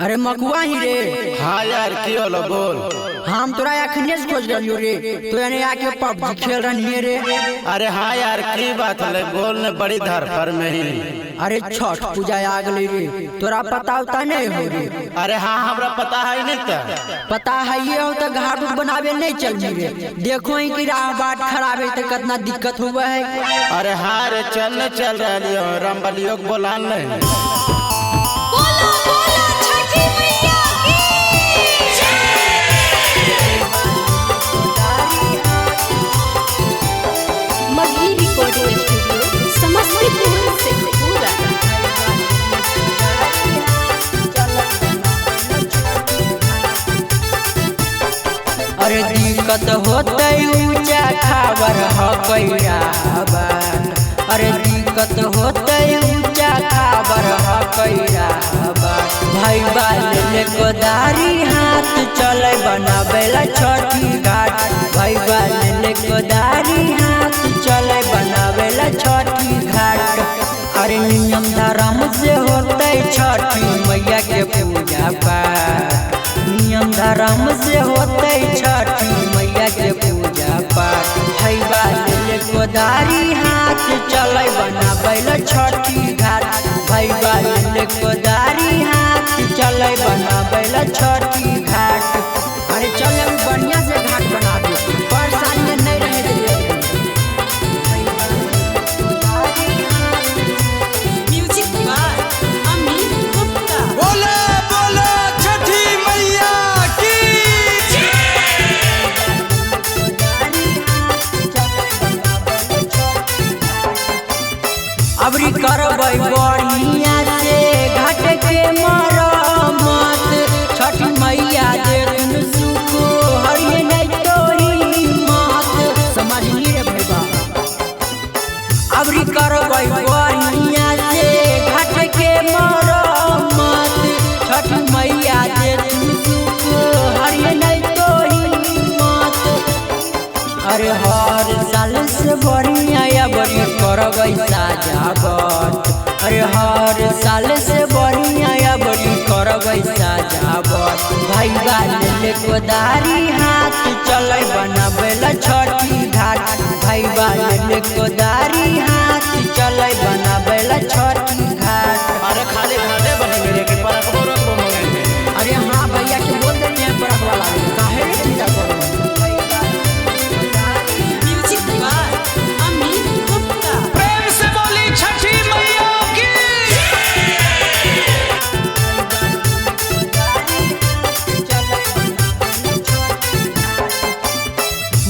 अरे मकुआ ही रे। हाँ यार की होलो बोल। हम तोरा अखने से खोज रही रे, तो यानी आके पबजी खेल रही रे। अरे हाँ यार की बात है, बोल ने बड़ी धरफर में ही। अरे छठ पूजा आ गई रे, तोरा पता उता नहीं हो रे? अरे हाँ हमरा पता है नहीं तो पता है ये हो तो घाट बनावे नहीं चल रे। देखो ही कि राह बाट खराब है तो कितना दिक्कत हुआ है। अरे हाँ रे चल रही हो रामबलियों को बोला नहीं। अरे दिक्कत होते ऊंचा खबर हकैया बात। अरे दिक्कत होते ऊंचा खबर हकैया बात। भाई बाले कोदारी हाथ चले बनावेला छठी घाट। भाई बाले कोदारी हाथ चले बनावेला छठी घाट। अरे नियम धर्म से होते छठी मैया के पूजा पाठ। नियम धर्म से होते छठी मैया के पूजा पाठ। भाई बाले कोदारी हाथ चले बनावेला छठी घाट। भाई बाले कोदारी हाथ चले बनावेला छठी घाट। अरे चले बढ़िया से घाट बना दे, परेशानी में नहीं रहे दे। अबरी करबै बढ़िया से घाट के मरम्मत। छठी मैया दे तुम सुख हरिये नहीं तोरी मत। समझली रे भैया। अबरी करबै बढ़िया से घाट के मरम्मत। छठी मैया दे तुम सुख हरिये नहीं तोरी मत। अरे हर साल से बढ़िया या बड़ी करबै सजावट। अरे हर साल से बढ़िया या बड़ी करबै सजावट। भाई बाले कोदारी हाथ चले बनावेला छठी घाट। भाई बाले कोदारी हाथ चले बनावेला छठी घाट। अरे खाली घाटे बनेंगे रे कि परक बोरक बनेंगे। अरे हाँ भैया के बोल दे हैं परक वाला काहे रे चिंता करो।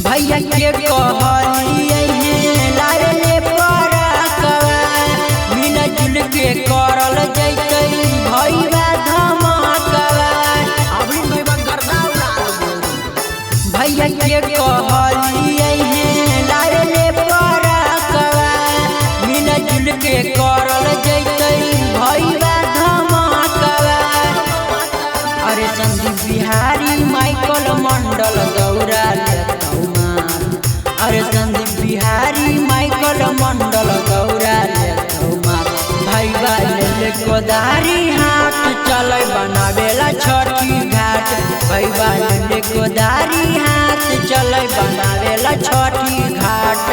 भैया के कहलिए हैं लारे परकवा। मिल जुल के करल जैते भैया धमाकवा। अबरी भैया गर्दा उड़ा दो। भैया के कहलिए हैं लारे परकवा। मिल जुल के करल जैते भैया धमाकवा। अरे संदीप बिहारी माइकल मंडल गौरा लेतौमा। अरे संदीप बिहारी माइकल मंडल गौरा लेतौमा। भाई बाले कोदारी हाथ चले बनावेला छठी घाट। भाई बाले कोदारी हाथ चले बनावेला छठी घाट।